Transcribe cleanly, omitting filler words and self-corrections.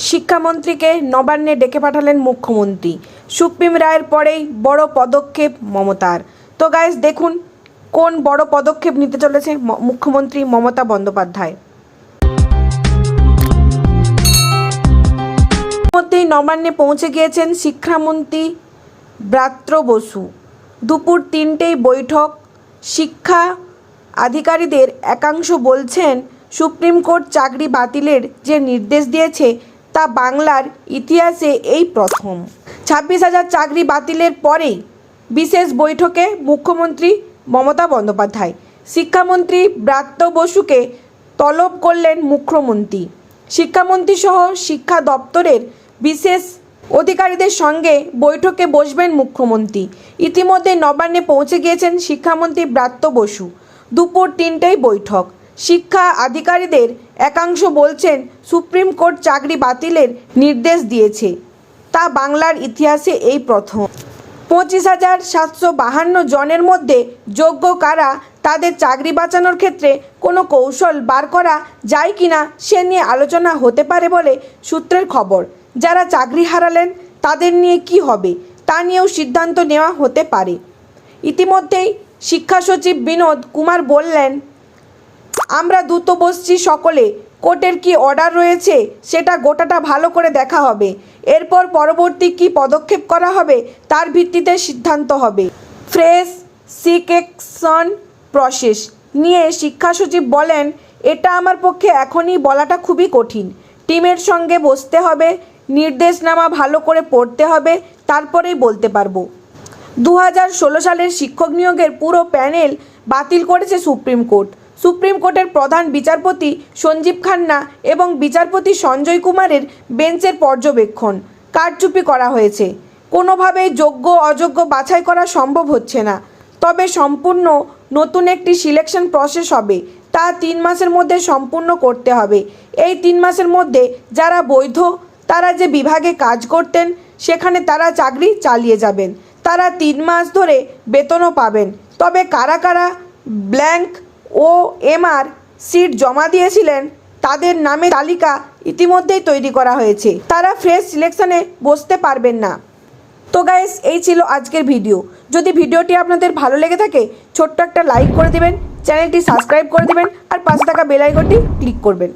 শিক্ষামন্ত্রীকে নবান্নে ডেকে পাঠালেন মুখ্যমন্ত্রী। সুপ্রিম রায়ের পরেই বড় পদক্ষেপ মমতার। তো গাইস দেখুন কোন বড় পদক্ষেপ নিতে চলেছে মুখ্যমন্ত্রী মমতা বন্দ্যোপাধ্যায়। মধ্যেই নবান্নে পৌঁছে গিয়েছেন শিক্ষামন্ত্রী ব্রাত্য বসু। দুপুর 3টেই বৈঠক। শিক্ষা আধিকারিকদের একাংশ বলছেন সুপ্রিম কোর্ট চাকরি বাতিলের যে নির্দেশ দিয়েছে তা বাংলার ইতিহাসে এই প্রথম। 26,000 চাকরি বাতিলের পরেই বিশেষ বৈঠকে মুখ্যমন্ত্রী মমতা বন্দ্যোপাধ্যায়। শিক্ষামন্ত্রী ব্রাত্য বসুকে তলব করলেন মুখ্যমন্ত্রী। শিক্ষামন্ত্রী সহ শিক্ষা দপ্তরের বিশেষ অধিকারীদের সঙ্গে বৈঠকে বসবেন মুখ্যমন্ত্রী। ইতিমধ্যে নবান্নে পৌঁছে গিয়েছেন শিক্ষামন্ত্রী ব্রাত্য বসু। দুপুর 3টেই বৈঠক। শিক্ষা আধিকারিকদের একাংশ বলছেন সুপ্রিম কোর্ট চাকরি বাতিলের নির্দেশ দিয়েছে তা বাংলার ইতিহাসে এই প্রথম। 25,752 জনের মধ্যে যোগ্য কারা, তাদের চাকরি বাঁচানোর ক্ষেত্রে কোনো কৌশল বার করা যায় কিনা সে নিয়ে আলোচনা হতে পারে বলে সূত্রের খবর। যারা চাকরি হারালেন তাদের নিয়ে কি হবে তা নিয়েও সিদ্ধান্ত নেওয়া হতে পারে। ইতিমধ্যেই শিক্ষা সচিব বিনোদ কুমার বললেন, আমরা দ্রুত বসছি সকলে, কোর্টের কি অর্ডার রয়েছে সেটা গোটাটা ভালো করে দেখা হবে। এরপর পরবর্তী কি পদক্ষেপ করা হবে তার ভিত্তিতে সিদ্ধান্ত হবে। ফ্রেশ সিলেকশন প্রসেস নিয়ে শিক্ষা সচিব বলেন, এটা আমার পক্ষে এখনই বলাটা খুবই কঠিন। টিমের সঙ্গে বসতে হবে, নির্দেশনামা ভালো করে পড়তে হবে, তারপরেই বলতে পারবো। 2016 সালের শিক্ষক নিয়োগের পুরো প্যানেল বাতিল করেছে সুপ্রিম কোর্ট। সুপ্রিম কোর্টের প্রধান বিচারপতি সঞ্জীব খান্না এবং বিচারপতি সঞ্জয় কুমারের বেঞ্চের পর্যবেক্ষণ কারচুপি করা হয়েছে। কোনোভাবেই যোগ্য অযোগ্য বাছাই করা সম্ভব হচ্ছে না। তবে সম্পূর্ণ নতুন একটি সিলেকশন প্রসেস হবে, তা 3 মাসের মধ্যে সম্পূর্ণ করতে হবে। এই 3 মাসের মধ্যে যারা বৈধ, তারা যে বিভাগে কাজ করতেন সেখানে তারা চাকরি চালিয়ে যাবেন। তারা 3 মাস ধরে বেতনও পাবেন। তবে কারা কারা ব্ল্যাঙ্ক OMR সিট জমা দিয়েছিলেন তাদের নামে তালিকা ইতিমধ্যেই তৈরি করা হয়েছে। তারা ফ্রেশ সিলেকশনে বসতে পারবেন না। তো গাইস এই ছিল আজকের ভিডিও। যদি ভিডিওটি আপনাদের ভালো লেগে থাকে ছোট্ট একটা লাইক করে দিবেন, চ্যানেলটি সাবস্ক্রাইব করে দিবেন আর পাশে থাকা বেল আইকনটি ক্লিক করবেন।